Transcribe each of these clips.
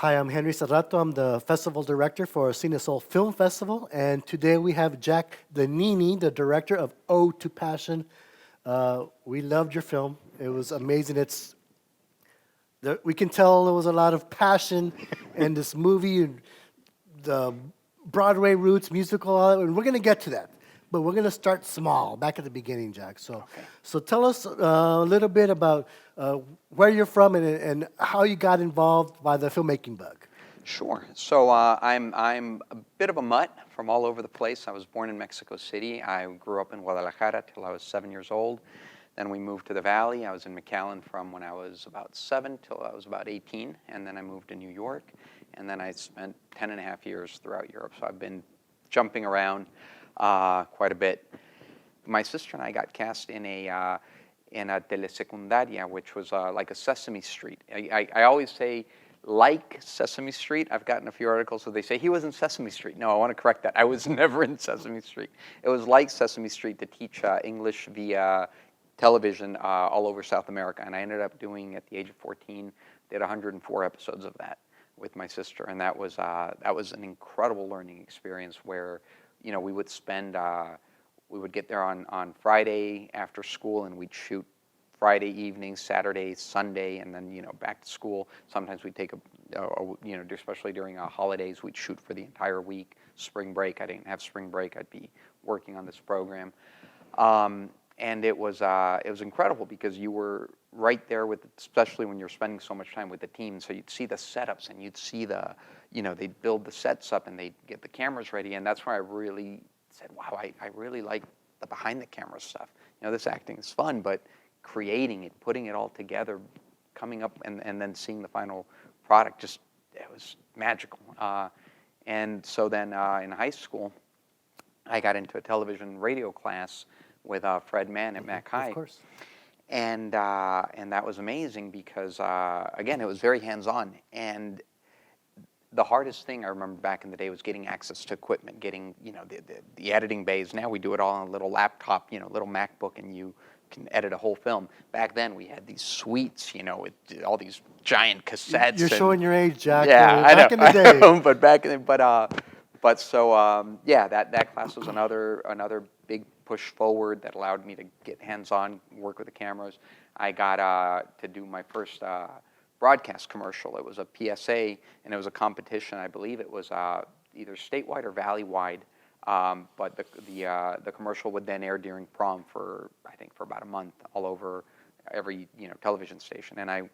Hi, I'm Henry Serrato. I'm the festival director for CineSol Film Festival, and today we have Jack Danini, the director of Ode to Passion. We loved your film. It was amazing. We can tell there was a lot of passion in this movie, and the Broadway roots, musical, all that, and we're going to get to that. But we're going to start small, back at the beginning, Jack. Okay. So tell us a little bit about where you're from and how you got involved by the filmmaking bug. Sure. So I'm a bit of a mutt from all over the place. I was born in Mexico City. I grew up in Guadalajara till I was 7 years old. Then we moved to the Valley. I was in McAllen from when I was about 7 till I was about 18. And then I moved to New York. And then I spent 10 and a half years throughout Europe. So I've been jumping around quite a bit. My sister and I got cast in a telesecundaria, which was like a Sesame Street. I always say like Sesame Street. I've gotten a few articles where they say he was in Sesame Street. No, I want to correct that. I was never in Sesame Street. It was like Sesame Street to teach English via television all over South America. And I ended up doing, at the age of 14, did 104 episodes of that with my sister. And that was an incredible learning experience where, you know, we would spend, we would get there on Friday after school, and we'd shoot Friday evening, Saturday, Sunday, and then, you know, back to school. Sometimes we'd take you know, especially during holidays, we'd shoot for the entire week. Spring break, I didn't have spring break. I'd be working on this program. And it was incredible because you were right there with, especially when you're spending so much time with the team. So you'd see the setups and you'd see you know, they'd build the sets up and they'd get the cameras ready. And that's where I really said, wow, I really like the behind the camera stuff. You know, this acting is fun, but creating it, putting it all together, coming up and then seeing the final product, just, it was magical. And so then in high school, I got into a television radio class with Fred Mann at Mac High. Of course. And that was amazing because, again, it was very hands-on. And the hardest thing I remember back in the day was getting access to equipment, getting, you know, the editing bays. Now we do it all on a little laptop, you know, little MacBook, and you can edit a whole film. Back then we had these suites, you know, with all these giant cassettes. You're showing your age, Jack. Yeah, back in the day. But back in, but so yeah, that class was another big push forward that allowed me to get hands-on, work with the cameras. I got to do my first broadcast commercial. It was a PSA, and it was a competition. I believe it was either statewide or valley-wide. But the commercial would then air during prom for, I think, for about a month, all over every, you know, television station. And it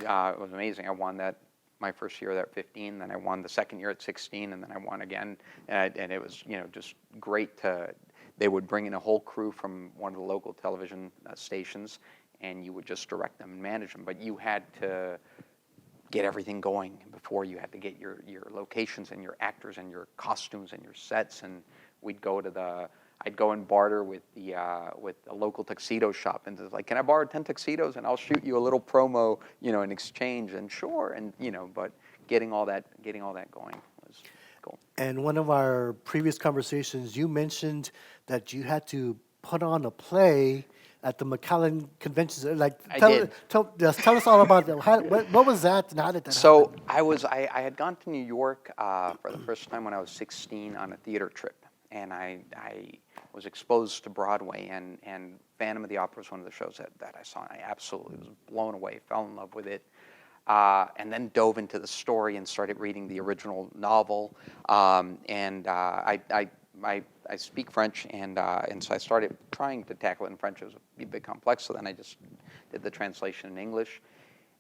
was amazing. I won that my first year at 15, then I won the second year at 16, and then I won again. And it was, you know, just great to. They would bring in a whole crew from one of the local television stations, and you would just direct them and manage them. But you had to get everything going before. You had to get your locations and your actors and your costumes and your sets. And we'd go to I'd go and barter with a local tuxedo shop, and it's like, can I borrow 10 tuxedos and I'll shoot you a little promo, you know, in exchange? And sure, and you know, but getting all that going was cool. And one of our previous conversations, you mentioned that you had to put on a play at the McAllen Convention. Like, tell us all about that. What was that, and how did that happen? I had gone to New York for the first time when I was 16 on a theater trip, and I was exposed to Broadway, and Phantom of the Opera was one of the shows that I saw, and I absolutely was blown away, fell in love with it. And then dove into the story and started reading the original novel. I speak French, and so I started trying to tackle it in French. It was a bit complex, so then I just did the translation in English.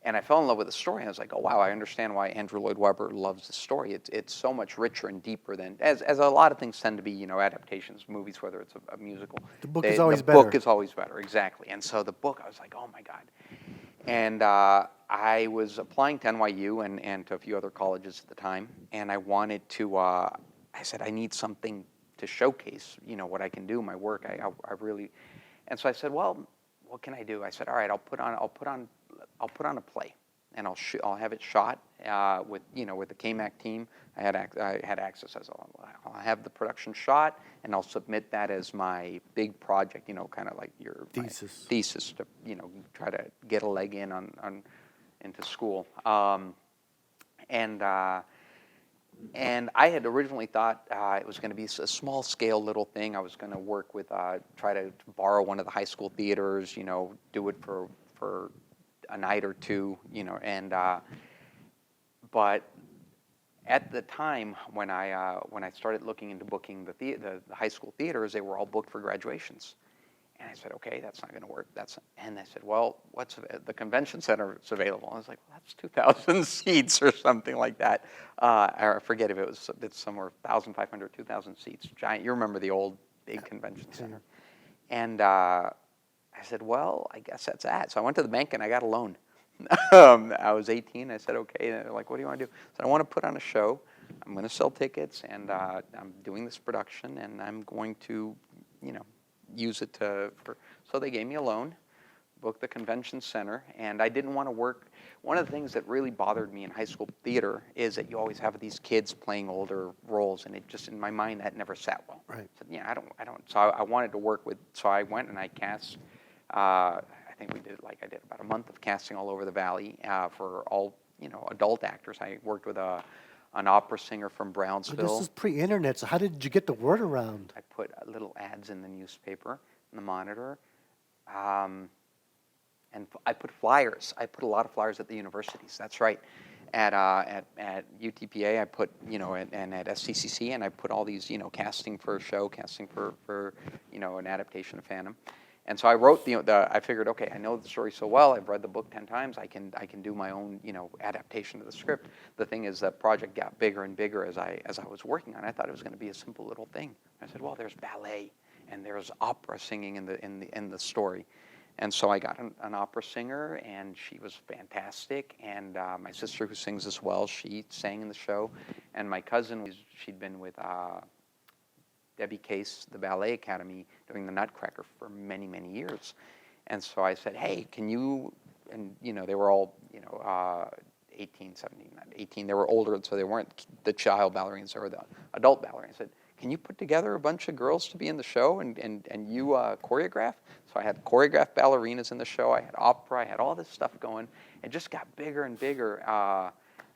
And I fell in love with the story. I was like, oh, wow, I understand why Andrew Lloyd Webber loves the story. It's so much richer and deeper than, as a lot of things tend to be, you know, adaptations, movies, whether it's a musical. The book is always better. The book is always better, exactly. And so the book, I was like, oh, my God. And I was applying to NYU and to a few other colleges at the time, and I wanted to, I said, I need something to showcase, you know, what I can do, my work. I really, and so I said, well, what can I do? I said, all right, I'll put on a play, and I'll have it shot with, you know, with the KMAC team. I had access. I said, I'll have the production shot, and I'll submit that as my big project, you know, kind of like your thesis to, you know, try to get a leg in on into school. And I had originally thought it was going to be a small scale little thing. I was going to work with, try to borrow one of the high school theaters, do it for a night or two, but at the time when I started looking into booking the high school theaters, they were all booked for graduations. And I said, okay, that's not going to work. And they said, well, the convention center is available? I was like, well, that's 2,000 seats or something like that. I forget if it's somewhere 1,500, 2,000 seats, giant. You remember the old big convention center. And I said, well, I guess that's that. So I went to the bank and I got a loan. I was 18. I said, okay. And they're like, what do you want to do? I said, I want to put on a show. I'm going to sell tickets, and I'm doing this production, and I'm going to, use it so they gave me a loan, booked the convention center, and I didn't want to work. One of the things that really bothered me in high school theater is that you always have these kids playing older roles, and it just, in my mind, that never sat well. Right. So, I don't. So I wanted to work with, so I went and I cast, I think I did about a month of casting all over the valley for all, adult actors. I worked with an opera singer from Brownsville. But this is pre-internet, so how did you get the word around? I put little ads in the newspaper, in the Monitor, and I put flyers. I put a lot of flyers at the universities. That's right. At UTPA, I put, and at SCCC, and I put all these, casting for a show, casting for an adaptation of Phantom. And so I wrote I figured, okay, I know the story so well. I've read the book 10 times. I can do my own, adaptation of the script. The thing is, the project got bigger and bigger as I was working on it. I thought it was going to be a simple little thing. I said, well, there's ballet and there's opera singing in the story. And so I got an opera singer, and she was fantastic. And my sister, who sings as well, she sang in the show. And my cousin, she'd been with Debbie Case, the Ballet Academy, doing the Nutcracker for many, many years. And so I said, hey, can you, and they were all, 18, 17, 18, they were older, so they weren't the child ballerinas, they were the adult ballerinas. I said, can you put together a bunch of girls to be in the show and you choreograph? So I had choreographed ballerinas in the show, I had opera, I had all this stuff going. It just got bigger and bigger.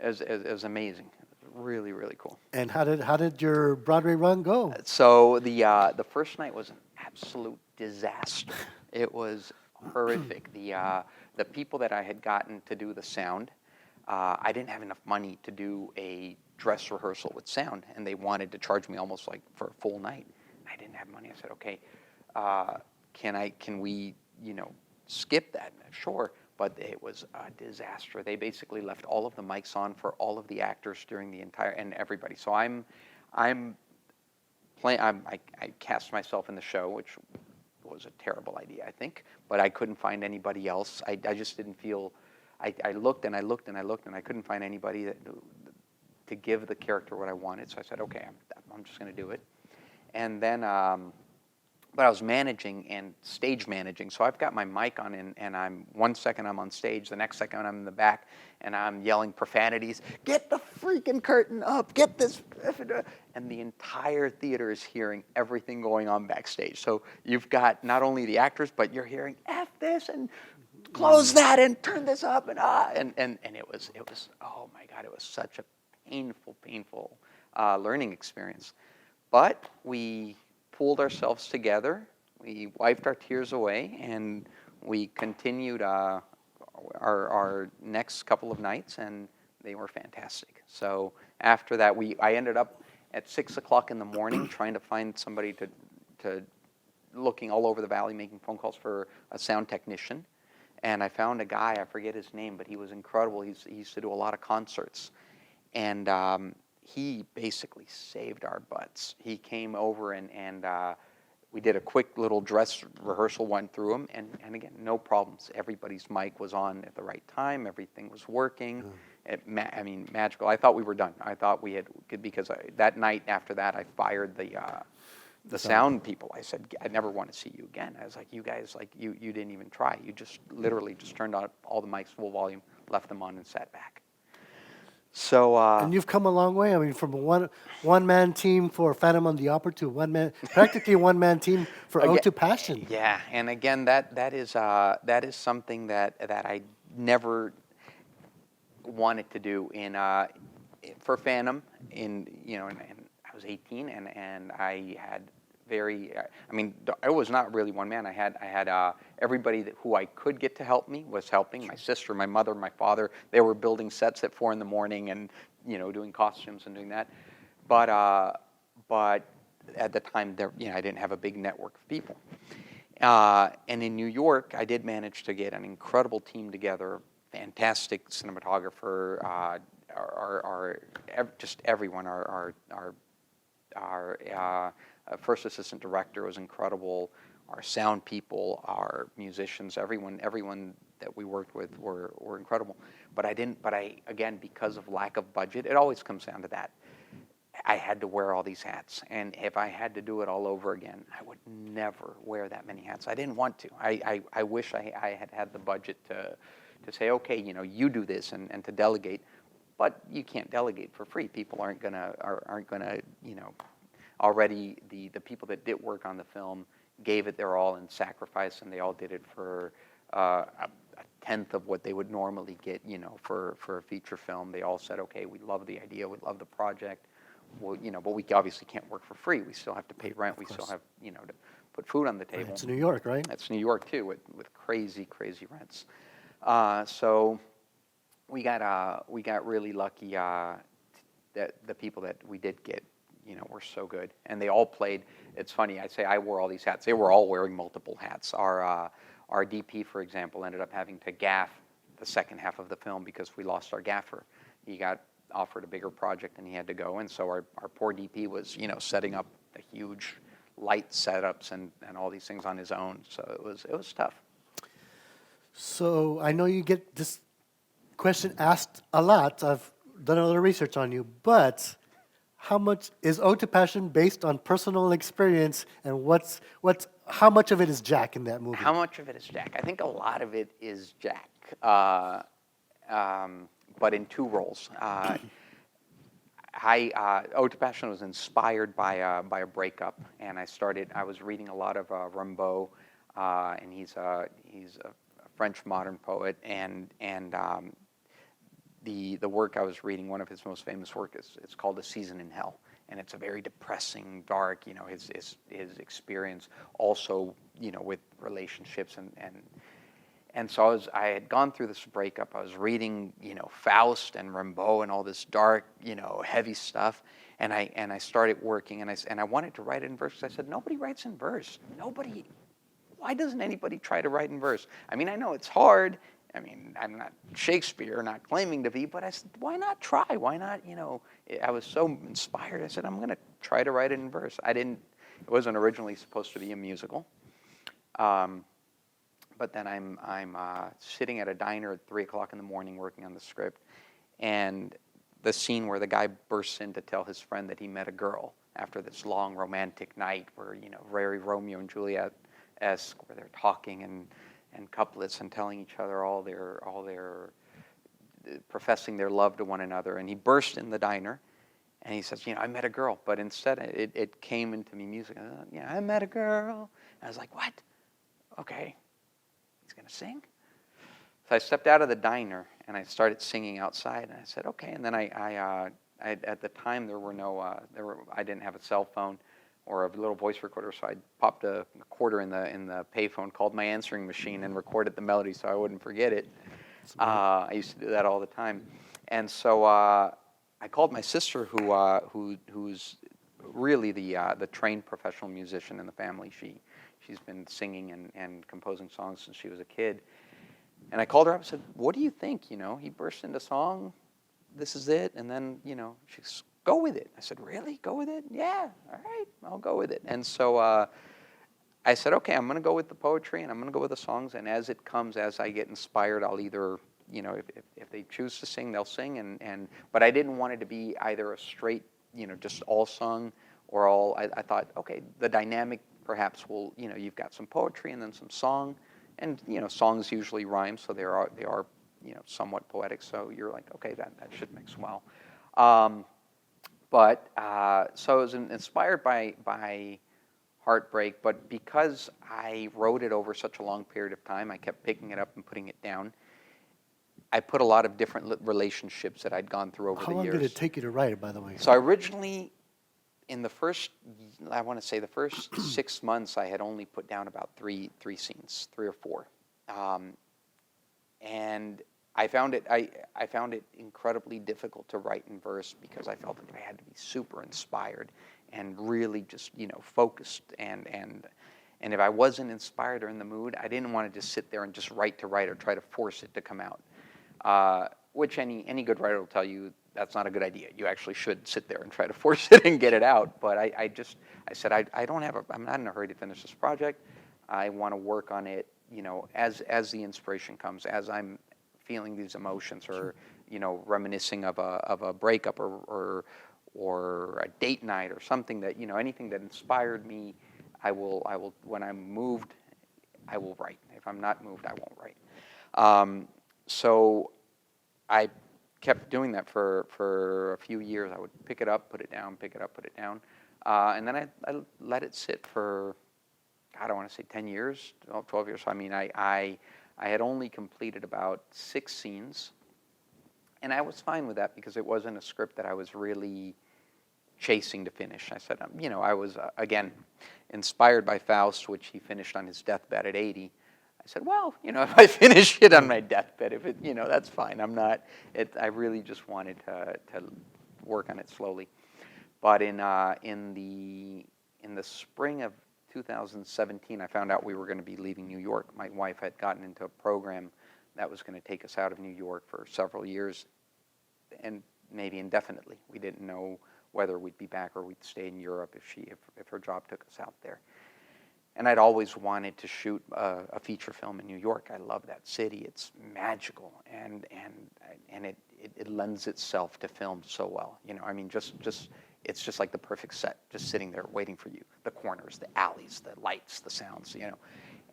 It was amazing. Really, really cool. And how did your Broadway run go? So the first night was an absolute disaster. It was horrific. The people that I had gotten to do the sound, I didn't have enough money to do a dress rehearsal with sound, and they wanted to charge me almost like for a full night. I didn't have money. I said, okay, can we skip that? Sure. But it was a disaster. They basically left all of the mics on for all of the actors during the entire, and everybody. So I cast myself in the show, which was a terrible idea, I think. But I couldn't find anybody else. I just didn't feel. I looked and I looked and I looked and I couldn't find anybody to give the character what I wanted. So I said, okay, I'm just going to do it. And then. But I was managing and stage managing, so I've got my mic on, and I'm 1 second I'm on stage, the next second I'm in the back, and I'm yelling profanities. Get the freaking curtain up! Get this! And the entire theater is hearing everything going on backstage. So you've got not only the actors, but you're hearing "F this" and "Close that" and "Turn this up" and it was oh my God, it was such a painful learning experience. But we pulled ourselves together, we wiped our tears away, and we continued our next couple of nights, and they were fantastic. So after that, I ended up at 6 o'clock in the morning trying to find somebody to looking all over the valley, making phone calls for a sound technician. And I found a guy, I forget his name, but he was incredible. He used to do a lot of concerts. And he basically saved our butts. He came over and we did a quick little dress rehearsal, went through them, and again, no problems. Everybody's mic was on at the right time. Everything was working. Magical. I thought we were done. I thought we had, because that night after that, I fired the sound people. I said, I never want to see you again. I was like, you guys, you didn't even try. You just literally just turned on all the mics full volume, left them on, and sat back. So and you've come a long way. I mean, from a one-man team for Phantom on the Opera to practically one-man team for Ode to Passion. Yeah, and again, that is something that I never wanted to do. for Phantom, and I was 18, and I had I mean, it was not really one man. I had everybody who I could get to help me was helping. My sister, my mother, my father. They were building sets at 4 a.m. and doing costumes and doing that. But at the time, I didn't have a big network of people. And in New York, I did manage to get an incredible team together, fantastic cinematographer, just everyone. Our first assistant director was incredible. Our sound people, our musicians, everyone that we worked with were incredible. But again, because of lack of budget, it always comes down to that. I had to wear all these hats, and if I had to do it all over again, I would never wear that many hats. I didn't want to. I wish I had the budget to say, okay, you do this, and to delegate, but you can't delegate for free. People aren't gonna already the people that did work on the film gave it their all and sacrifice, and they all did it for a tenth of what they would normally get, for a feature film. They all said, okay, we love the idea, we love the project. Well, but we obviously can't work for free. We still have to pay rent. We still have, to put food on the table. Right. It's New York, right? It's New York too, with crazy, crazy rents. So we got really lucky that the people that we did get, were so good, and they all played. It's funny. I say I wore all these hats. They were all wearing multiple hats. Our DP, for example, ended up having to gaff the second half of the film because we lost our gaffer. He got offered a bigger project and he had to go, and so our poor DP was setting up the huge light setups and all these things on his own. So it was tough. So I know you get this question asked a lot. I've done a little research on you, but how much is Ode to Passion based on personal experience, and how much of it is Jack in that movie? How much of it is Jack? I think a lot of it is Jack. But in two roles. Ode to Passion was inspired by a breakup, and I was reading a lot of Rimbaud, and he's a French modern poet, and the work I was reading, one of his most famous work it's called A Season in Hell, and it's a very depressing, dark, his experience also, with relationships and so I had gone through this breakup. I was reading, Faust and Rimbaud and all this dark, heavy stuff. And I started working, and I wanted to write it in verse. I said, nobody writes in verse. Why doesn't anybody try to write in verse? I mean, I know it's hard. I mean, I'm not Shakespeare, not claiming to be, but I said, why not try? Why not, I was so inspired. I said, I'm going to try to write it in verse. It wasn't originally supposed to be a musical. But then I'm sitting at a diner at 3 o'clock in the morning working on the script, and the scene where the guy bursts in to tell his friend that he met a girl after this long romantic night, where very Romeo and Juliet-esque, where they're talking and couplets and telling each other all their professing their love to one another, and he burst in the diner, and he says, I met a girl, but instead it came into me music. I met a girl, and I was like, what? Okay. He's going to sing? So I stepped out of the diner and I started singing outside, and I said, okay. And then I at the time I didn't have a cell phone or a little voice recorder, so I popped a quarter in the payphone, called my answering machine, and recorded the melody so I wouldn't forget it. I used to do that all the time, and so I called my sister, who's really the trained professional musician in the family. She's been singing and composing songs since she was a kid. And I called her up and said, what do you think? He burst into song. This is it. And then, she says, go with it. I said, really? Go with it? Yeah. All right. I'll go with it. And so I said, okay, I'm going to go with the poetry and I'm going to go with the songs. And as it comes, as I get inspired, I'll either, if they choose to sing, they'll sing. But I didn't want it to be either a straight, just all sung or all. I thought, okay, the dynamic perhaps will, you've got some poetry and then some song, and songs usually rhyme, so they are somewhat poetic. So you're like, okay, that should mix well. So it was inspired by Heartbreak, but because I wrote it over such a long period of time, I kept picking it up and putting it down. I put a lot of different relationships that I'd gone through over How the long years. did it take you to write it, by the way? So I originally, in the first, I want to say the first 6 months, I had only put down about three scenes, 3 or 4, and I found it incredibly difficult to write in verse because I felt that I had to be super inspired and really just focused and if I wasn't inspired or in the mood, I didn't want to just sit there and just write to write or try to force it to come out. Which any good writer will tell you that's not a good idea. You actually should sit there and try to force it and get it out. But I said I'm not in a hurry to finish this project. I want to work on it, as the inspiration comes, as I'm feeling these emotions or reminiscing of a breakup or a date night or something that anything that inspired me. I will when I'm moved, I will write. If I'm not moved, I won't write. So I kept doing that for a few years. I would pick it up, put it down, pick it up, put it down, and then I let it sit for, God, I want to say 10 years, 12 years. So I mean, I had only completed about 6 scenes, and I was fine with that because it wasn't a script that I was really chasing to finish. I said, I was, again, inspired by Faust, which he finished on his deathbed at 80. I said, well, if I finish it on my deathbed, if it, that's fine. I really just wanted to work on it slowly. But in the spring of 2017, I found out we were going to be leaving New York. My wife had gotten into a program that was going to take us out of New York for several years, and maybe indefinitely. We didn't know whether we'd be back or we'd stay in Europe if her job took us out there. And I'd always wanted to shoot a feature film in New York. I love that city. It's magical, and it lends itself to film so well. I mean, it's just like the perfect set, just sitting there waiting for you. The corners, the alleys, the lights, the sounds.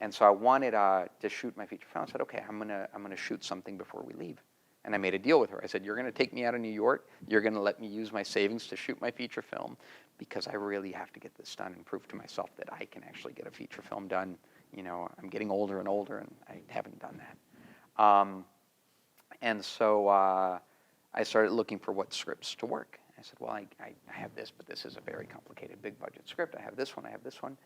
And so I wanted to shoot my feature film. I said, okay, I'm gonna shoot something before we leave. And I made a deal with her. I said, you're going to take me out of New York. You're going to let me use my savings to shoot my feature film because I really have to get this done and prove to myself that I can actually get a feature film done. I'm getting older and older, and I haven't done that. And so I started looking for what scripts to work. I said, well, I have this, but this is a very complicated, big-budget script. I have this one. I have this one.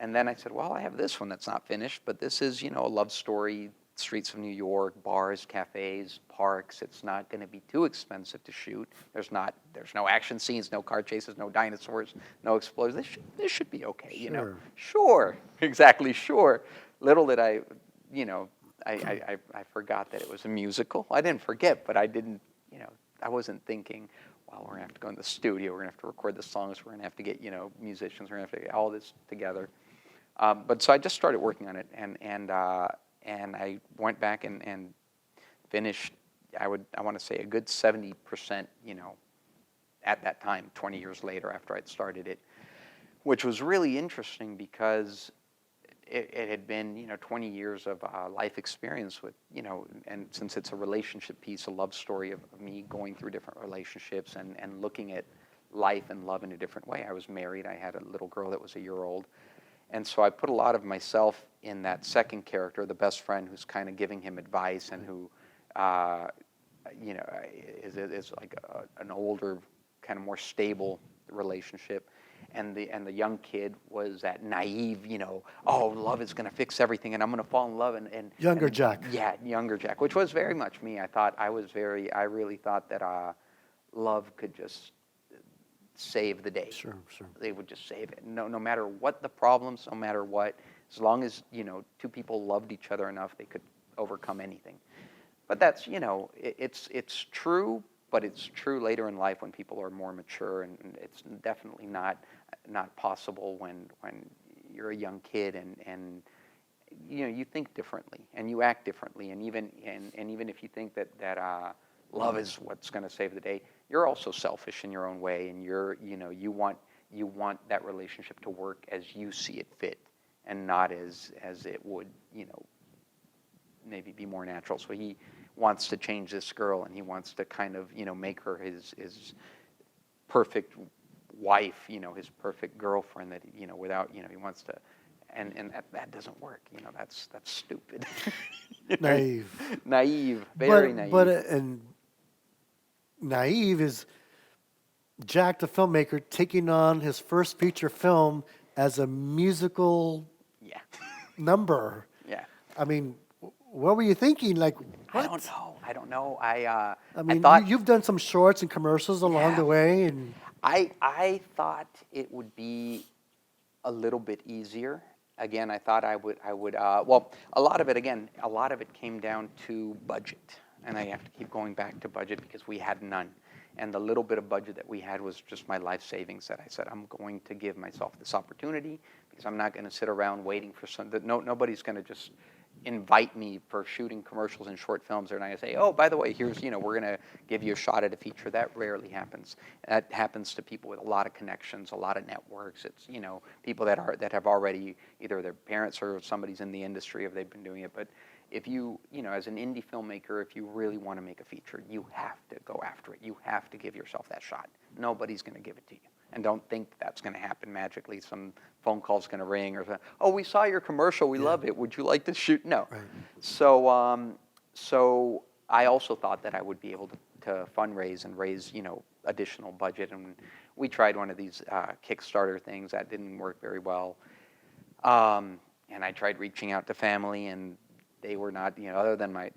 And then I said, well, I have this one that's not finished, but this is, a love story, streets of New York, bars, cafes, parks. It's not going to be too expensive to shoot. There's no action scenes, no car chases, no dinosaurs, no explosions. This should be okay, Sure, exactly, sure. Little did I forgot that it was a musical. I didn't forget, but I didn't, I wasn't thinking, well, we're going to have to go in the studio, we're going to have to record the songs, we're going to have to get, musicians, we're going to have to get all this together. But so I just started working on it, and I went back and finished, I want to say, a good 70%, at that time, 20 years later after I'd started it, which was really interesting because it had been, 20 years of life experience with, and since it's a relationship piece, a love story of me going through different relationships and looking at life and love in a different way. I was married. I had a little girl that was a year old. And so I put a lot of myself in that second character, the best friend who's kind of giving him advice and who, is like an older, kind of more stable relationship. And the young kid was that naive, oh, love is going to fix everything and I'm going to fall in love. And Younger Jack. Yeah, younger Jack, which was very much me. I really thought that love could just save the day. Sure. They would just save it. No matter what the problems, no matter what, as long as, two people loved each other enough, they could overcome anything. But that's, it's true, but it's true later in life when people are more mature, and it's definitely not possible when you're a young kid and you think differently and you act differently, and even if you think that love is what's going to save the day, you're also selfish in your own way, and you want that relationship to work as you see it fit, and not as it would, maybe be more natural. So he wants to change this girl, and he wants to kind of, make her his perfect wife, his perfect girlfriend that, without, he wants to and that doesn't work. That's stupid. You know, Naive. naive, very naive. And naive is Jack, the filmmaker, taking on his first feature film as a musical Yeah, number. yeah. I mean, what were you thinking? Like, I what? don't know. I don't know. I I mean, thought, you've done some shorts and commercials along yeah. the way, and I thought it would be a little bit easier. Again, I thought I would. Well, a lot of it came down to budget, and I have to keep going back to budget because we had none, and the little bit of budget that we had was just my life savings. That I said I'm going to give myself this opportunity because I'm not going to sit around waiting for some. Nobody's going to just invite me for shooting commercials and short films. They're not going to say, oh, by the way, here's, we're going to give you a shot at a feature. That rarely happens. That happens to people with a lot of connections, a lot of networks. It's, people that have already, either their parents or somebody's in the industry, if they've been doing it. But if you, as an indie filmmaker, if you really want to make a feature, you have to go after it. You have to give yourself that shot. Nobody's going to give it to you. And don't think that's going to happen magically. Some phone call's going to ring, or, oh, we saw your commercial, we love it. Would you like to shoot? No. right. So I also thought that I would be able to fundraise and raise, additional budget. And we tried one of these Kickstarter things that didn't work very well. And I tried reaching out to family, and they were not, other than my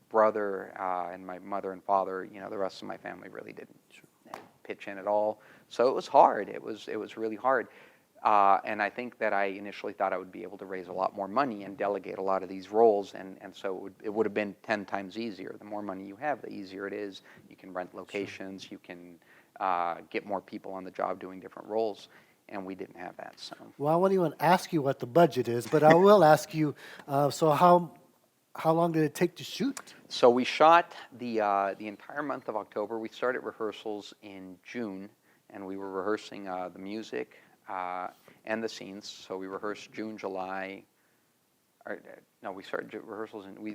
brother and my mother and father, the rest of my family really didn't pitch in at all. So it was hard. It was really hard. And I think that I initially thought I would be able to raise a lot more money and delegate a lot of these roles, and so it would have been 10 times easier. The more money you have, the easier it is. You can rent locations. You can get more people on the job doing different roles, and we didn't have that. So. Well, I won't even ask you what the budget is, but I will ask you. So how long did it take to shoot? So we shot the entire month of October. We started rehearsals in June, and we were rehearsing the music and the scenes. So we rehearsed June, July. We started rehearsals and we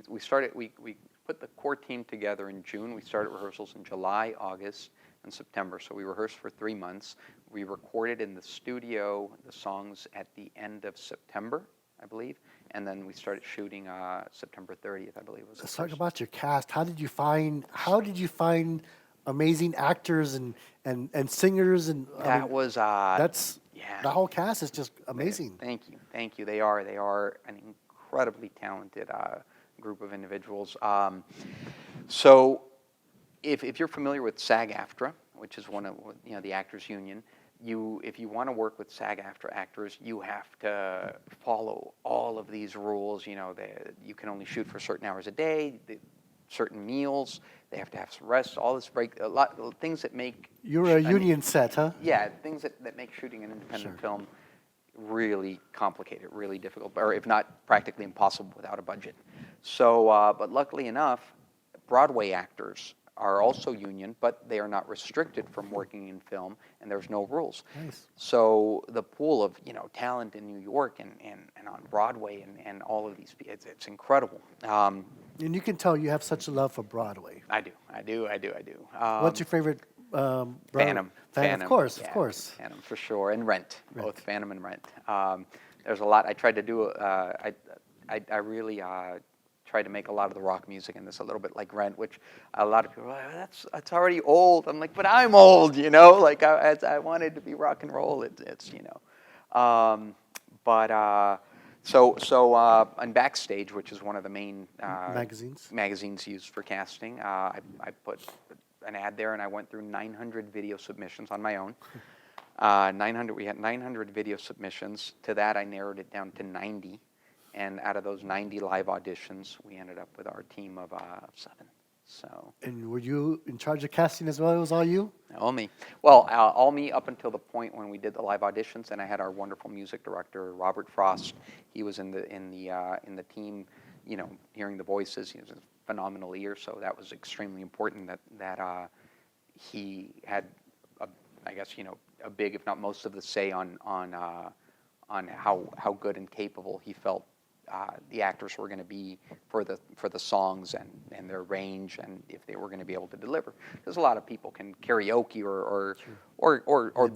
put the core team together in June. We started rehearsals in July, August, and September. So we rehearsed for 3 months. We recorded in the studio the songs at the end of September, I believe, and then we started shooting September 30th, I believe. Let's talk about your cast. How did you find amazing actors and singers and That was that's yeah. the whole cast is just amazing. Thank you. They are an incredibly talented group of individuals. So, if you're familiar with SAG-AFTRA, which is one of the actors union, if you want to work with SAG-AFTRA actors, you have to follow all of these rules. You can only shoot for certain hours a day, certain meals. They have to have some rest. All this a lot of things that make You're a union set, huh? Yeah, things that make shooting an independent film really complicated, really difficult, or if not practically impossible without a budget. So, but luckily enough, Broadway actors are also union, but they are not restricted from working in film, and there's no rules. Nice. So the pool of talent in New York and on Broadway and all of these, it's incredible. And you can tell you have such a love for Broadway. I do. What's your favorite? Phantom. Of course. Phantom for sure, and Rent. Both Phantom and Rent. There's a lot. I tried to do. I really tried to make a lot of the rock music in this a little bit like Rent, which a lot of people are like, that's already old. I'm like, but I'm old, Like I wanted to be rock and roll. So on Backstage, which is one of the main magazines used for casting, I put an ad there, and I went through 900 video submissions on my own. We had 900 video submissions. To that, I narrowed it down to 90. And out of those 90 live auditions, we ended up with our team of 7. So. And were you in charge of casting as well? It was all you? All me. Well, all me up until the point when we did the live auditions, and I had our wonderful music director, Robert Frost. He was in the team, hearing the voices. He has a phenomenal ear, so that was extremely important. That he had, a big, if not most of the say on how good and capable he felt the actors were going to be for the songs and their range, and if they were going to be able to deliver. Because a lot of people can karaoke or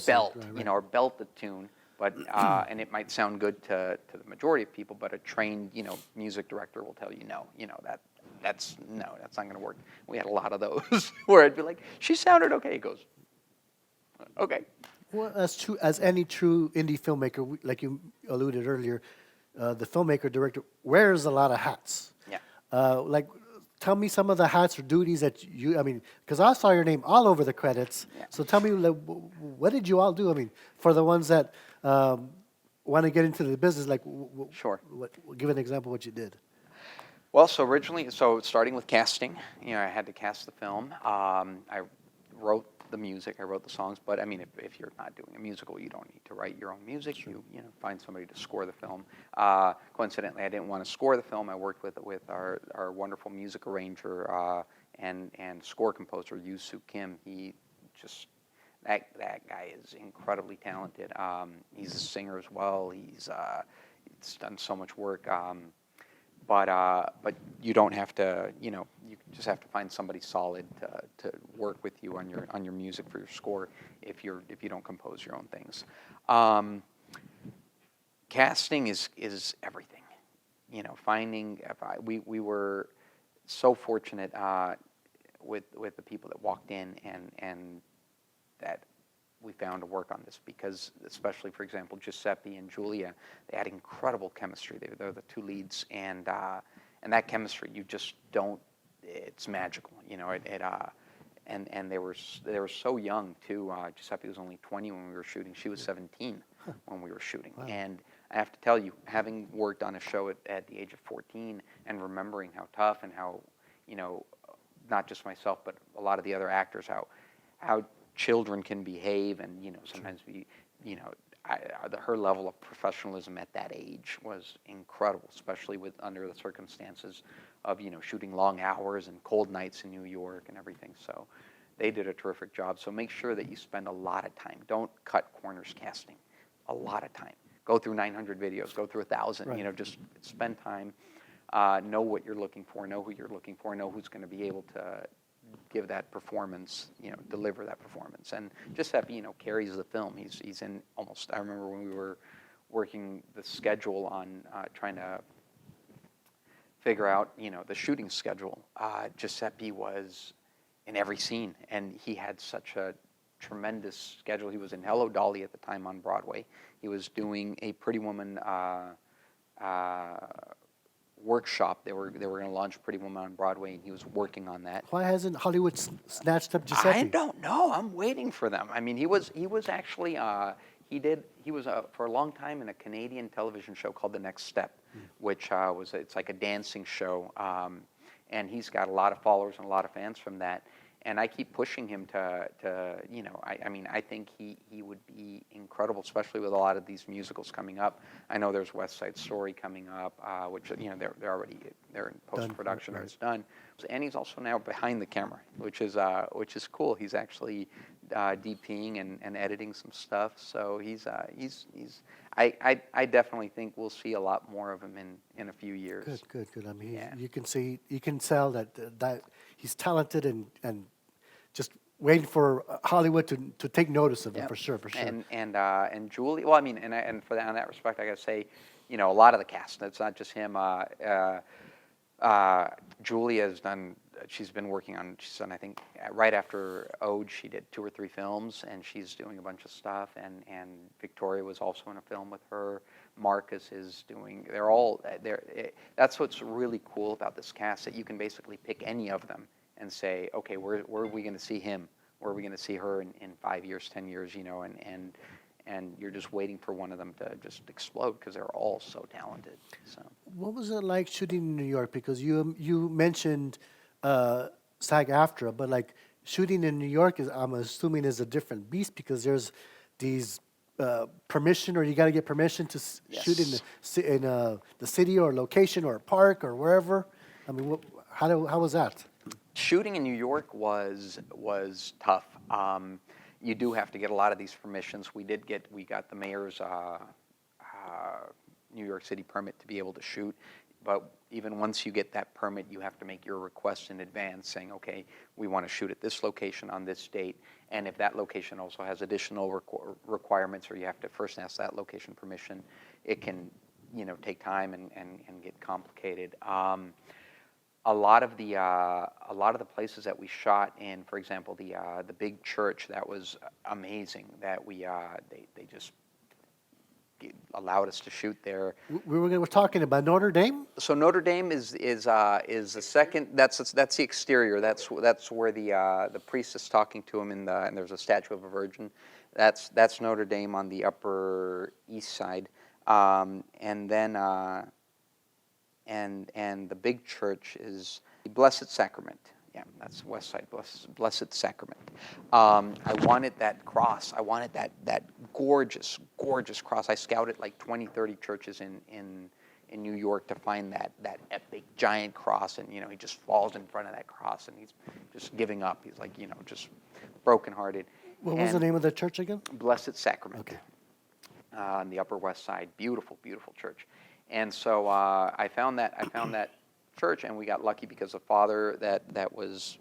belt, or belt the tune, But and it might sound good to the majority of people, but a trained, music director will tell you no, that's not going to work. We had a lot of those where I'd be like, she sounded okay. He goes, okay. Well, as true as any true indie filmmaker, like you alluded earlier, the filmmaker director wears a lot of hats. Yeah. Like, tell me some of the hats or duties that you. I mean, because I saw your name all over the credits. Yeah. So tell me, like, what did you all do? I mean, for the ones that want to get into the business, like, Sure. Give an example of what you did. Well, so originally, starting with casting, I had to cast the film. I wrote the music, I wrote the songs, but I mean, if you're not doing a musical, you don't need to write your own music. Sure. You find somebody to score the film. Coincidentally, I didn't want to score the film. I worked with our wonderful music arranger and score composer Yoo Soo Kim. He just that guy is incredibly talented. He's a singer as well. He's done so much work. But you don't have to, you just have to find somebody solid to work with you on your music for your score if you don't compose your own things. Casting is everything. Finding we were so fortunate with the people that walked in and that we found to work on this, because especially, for example, Giuseppe and Julia, they had incredible chemistry. They're the two leads, and that chemistry, you just don't. It's magical, and they were so young too. Giuseppe was only 20 when we were shooting. She was 17 when we were shooting. Wow. And I have to tell you, having worked on a show at the age of 14 and remembering how tough and how, not just myself but a lot of the other actors, how children can behave, and sometimes be, her level of professionalism at that age was incredible, especially under the circumstances of shooting long hours and cold nights in New York and everything. So they did a terrific job. So make sure that you spend a lot of time. Don't cut corners casting. A lot of time. Go through 900 videos. Go through 1,000. Right. Just spend time. Know what you're looking for. Know who you're looking for. Know who's going to be able to give that performance, deliver that performance. And Giuseppe, carries the film. He's in almost, I remember when we were working the schedule on trying to figure out, the shooting schedule, Giuseppe was in every scene, and he had such a tremendous schedule. He was in Hello, Dolly at the time on Broadway. He was doing a Pretty Woman workshop. They were going to launch Pretty Woman on Broadway, and he was working on that. Why hasn't Hollywood snatched up Giuseppe? I don't know. I'm waiting for them. I mean, he was actually he was for a long time in a Canadian television show called The Next Step, which it's like a dancing show, and he's got a lot of followers and a lot of fans from that. And I keep pushing him to I mean, I think he would be incredible, especially with a lot of these musicals coming up. I know there's West Side Story coming up, which they're in post-production, or it's done. And he's also now behind the camera, which is cool. He's actually DPing and editing some stuff. So I definitely think we'll see a lot more of him in a few years. Good. I mean, you can tell that he's talented and just waiting for Hollywood to take notice of him, for sure. And Julie, well, I mean, and for that, in that respect, I got to say, a lot of the cast. It's not just him. Julia has done. She's been working on. She's done, I think, right after Ode, she did 2 or 3 films, and she's doing a bunch of stuff. And Victoria was also in a film with her. Marcus is doing. They're all there. That's what's really cool about this cast, that you can basically pick any of them and say, okay, where are we going to see him? Where are we going to see her in 5 years, 10 years? And you're just waiting for one of them to just explode, because they're all so talented. So, what was it like shooting in New York? Because you mentioned SAG-AFTRA, but like shooting in New York I'm assuming is a different beast, because there's these permission, or you got to get permission to shoot in the city or location or a park or wherever. I mean, how was that? Shooting in New York was tough. You do have to get a lot of these permissions. We got the mayor's New York City permit to be able to shoot. But even once you get that permit, you have to make your request in advance saying, okay, we want to shoot at this location on this date. And if that location also has additional requirements, or you have to first ask that location permission, it can, take time and get complicated. A lot of the places that we shot in, for example, the big church, that was amazing. That they just allowed us to shoot there. We're talking about Notre Dame. So Notre Dame is the second. That's the exterior. That's where the priest is talking to him and there's a statue of a virgin. That's Notre Dame on the Upper East Side, and then and the big church is the Blessed Sacrament. Yeah, that's West Side, Blessed Sacrament. I wanted that cross. I wanted that gorgeous, gorgeous cross. I scouted like 20, 30 churches in New York to find that epic giant cross, and he just falls in front of that cross, and he's just giving up. He's like, just brokenhearted. What was the name of the church again? Blessed Sacrament. Okay. On the Upper West Side, beautiful, beautiful church. And so I found that church, and we got lucky because the father that was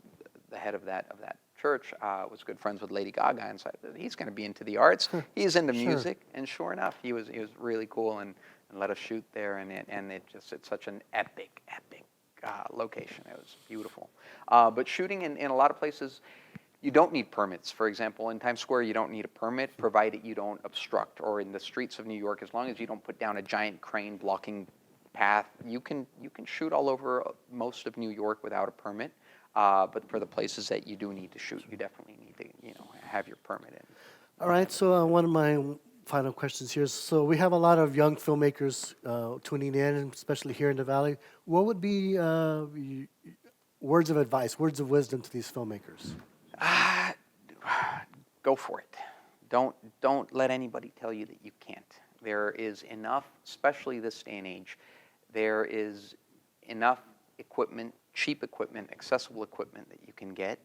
the head of that church was good friends with Lady Gaga, and so he's going to be into the arts. He's into music, and sure enough, he was really cool and let us shoot there, and it's such an epic location. It was beautiful. But shooting in a lot of places, you don't need permits. For example, in Times Square, you don't need a permit, provided you don't obstruct. Or in the streets of New York, as long as you don't put down a giant crane blocking path, you can shoot all over most of New York without a permit. But for the places that you do need to shoot, you definitely need to have your permit in. All right. So one of my final questions here is: so we have a lot of young filmmakers tuning in, especially here in the Valley. What would be words of advice, words of wisdom to these filmmakers? Go for it. Don't let anybody tell you that you can't. There is enough, especially this day and age, there is enough equipment, cheap equipment, accessible equipment that you can get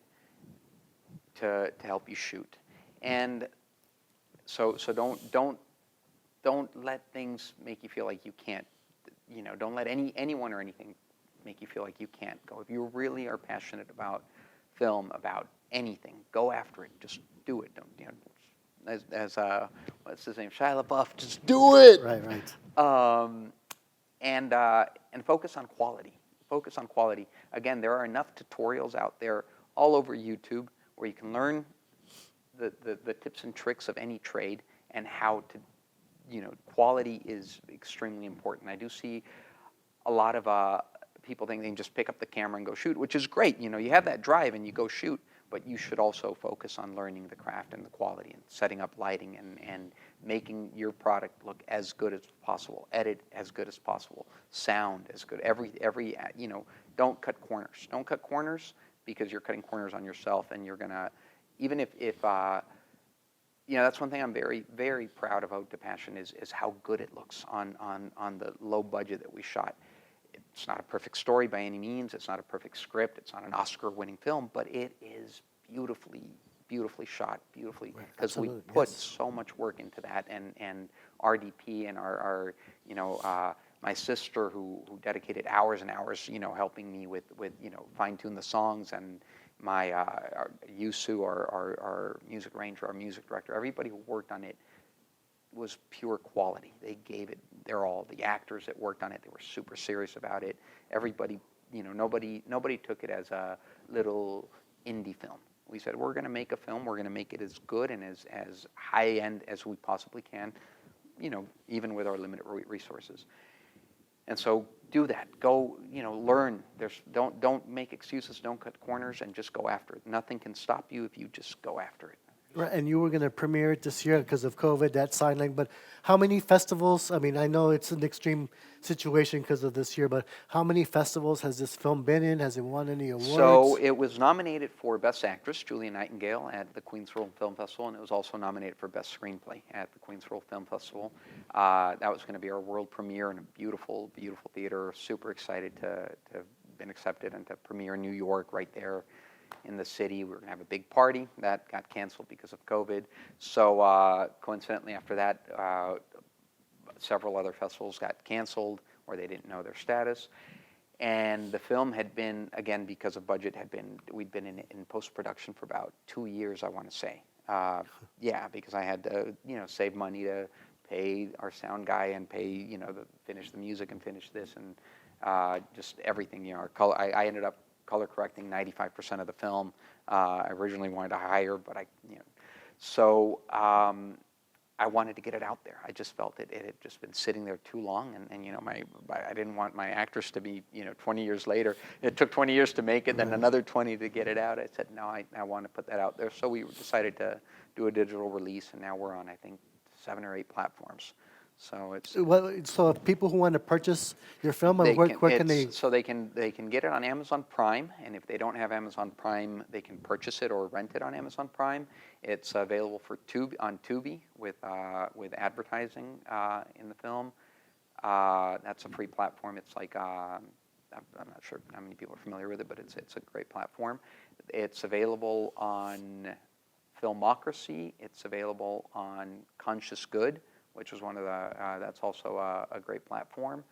to help you shoot. And so don't let things make you feel like you can't. Don't let anyone or anything make you feel like you can't go. If you really are passionate about film, about anything, go after it. Just do it. Don't as what's his name, Shia LaBeouf, just do it. Right. And focus on quality. Focus on quality. Again, there are enough tutorials out there all over YouTube where you can learn the tips and tricks of any trade and how to, quality is extremely important. I do see a lot of people think they can just pick up the camera and go shoot, which is great. You have that drive and you go shoot. But you should also focus on learning the craft and the quality and setting up lighting and making your product look as good as possible, edit as good as possible, sound as good. Every don't cut corners. Don't cut corners because you're cutting corners on yourself, and you're gonna, even if that's one thing I'm very, very proud of Ode to Passion is how good it looks on the low budget that we shot. It's not a perfect story by any means. It's not a perfect script. It's not an Oscar-winning film, but it is beautifully shot, beautifully, because we put so much work into that, and RDP and our my sister who dedicated hours and hours, helping me with fine-tune the songs, and my our Yusu, our music arranger, our music director, everybody who worked on it was pure quality. They gave it their all. The actors that worked on it, they were super serious about it. Everybody, nobody took it as a little indie film. We said, we're going to make a film. We're going to make it as good and as high end as we possibly can, even with our limited resources. And so do that. Go, learn. Don't make excuses. Don't cut corners, and just go after it. Nothing can stop you if you just go after it. Right, and you were going to premiere it this year because of COVID, that sign language. But how many festivals? I mean, I know it's an extreme situation because of this year, but how many festivals has this film been in? Has it won any awards? So it was nominated for Best Actress, Julia Nightingale, at the Queen's World Film Festival, and it was also nominated for Best Screenplay at the Queen's World Film Festival. That was going to be our world premiere in a beautiful, beautiful theater. Super excited to have been accepted and to premiere in New York right there in the city. We were going to have a big party. That got canceled because of COVID. So coincidentally, after that, several other festivals got canceled. or they didn't know their status. And the film had been, again, because of budget, we'd been in post-production for about 2 years, I want to say. Yeah, because I had to, save money to pay our sound guy and pay, finish the music and finish this and just everything. Our color, I ended up color correcting 95% of the film. I originally wanted to hire, but so I wanted to get it out there. I just felt it had just been sitting there too long, and I didn't want my actress to be 20 years later. It took 20 years to make it, then another 20 to get it out. I said no, I want to put that out there. So we decided to do a digital release, and now we're on, I think, 7 or 8 platforms. So it's So if people who want to purchase your film, where can they? So they can get it on Amazon Prime, and if they don't have Amazon Prime, they can purchase it or rent it on Amazon Prime. It's available on Tubi with advertising in the film. That's a free platform. It's like I'm not sure how many people are familiar with it, but it's a great platform. It's available on Filmocracy. It's available on Conscious Good, which is one of the, that's also a great platform.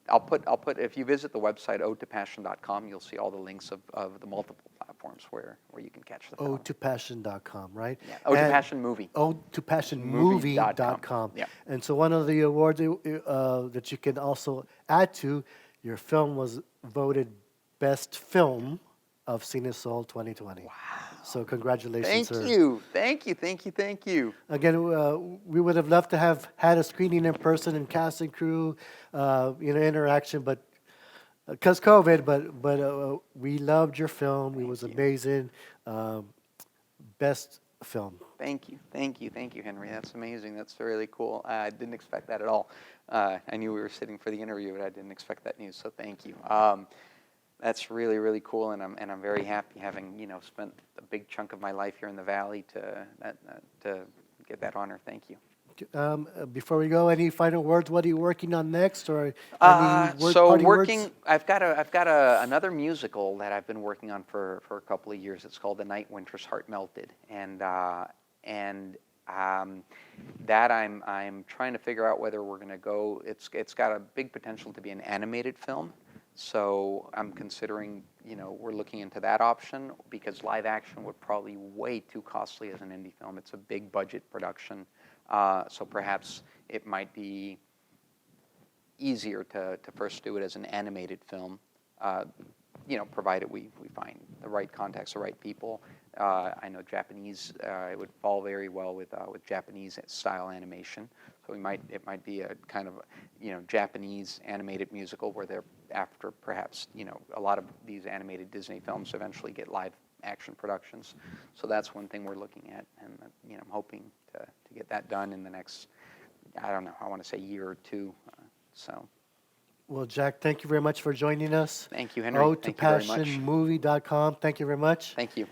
I'll put, if you visit the website odetopassion.com, you'll see all the links of the multiple platforms where you can catch the film. Odetopassion.com, right? Yeah, Ode to Passion Movie. Odetopassionmovie.com. Yeah. And so one of the awards that you can also add to, your film was voted Best Film of CineSol 2020. Wow. So congratulations, sir. Thank you. Again, we would have loved to have had a screening in person and cast and crew, interaction, but because COVID. But we loved your film. It was amazing. Best film. Thank you, Henry. That's amazing. That's really cool. I didn't expect that at all. I knew we were sitting for the interview, but I didn't expect that news. So thank you. That's really, really cool, and I'm very happy having spent a big chunk of my life here in the Valley to get that honor. Thank you. Before we go, any final words? What are you working on next, or parting words? I've got another musical that I've been working on for a couple of years. It's called The Night Winter's Heart Melted, and that I'm trying to figure out whether we're going to go. It's got a big potential to be an animated film. So I'm considering, we're looking into that option because live action would probably be way too costly as an indie film. It's a big budget production. So perhaps it might be easier to first do it as an animated film, provided we find the right context, the right people. I know Japanese, it would fall very well with Japanese style animation. So it might be a kind of, Japanese animated musical where they're after perhaps, a lot of these animated Disney films eventually get live action productions. So that's one thing we're looking at, and I'm hoping to get that done in the next, I don't know, I want to say year or two. Well, Jack, thank you very much for joining us. Thank you, Henry. Thank you very much. odetopassionmovie.com. Thank you very much. Thank you.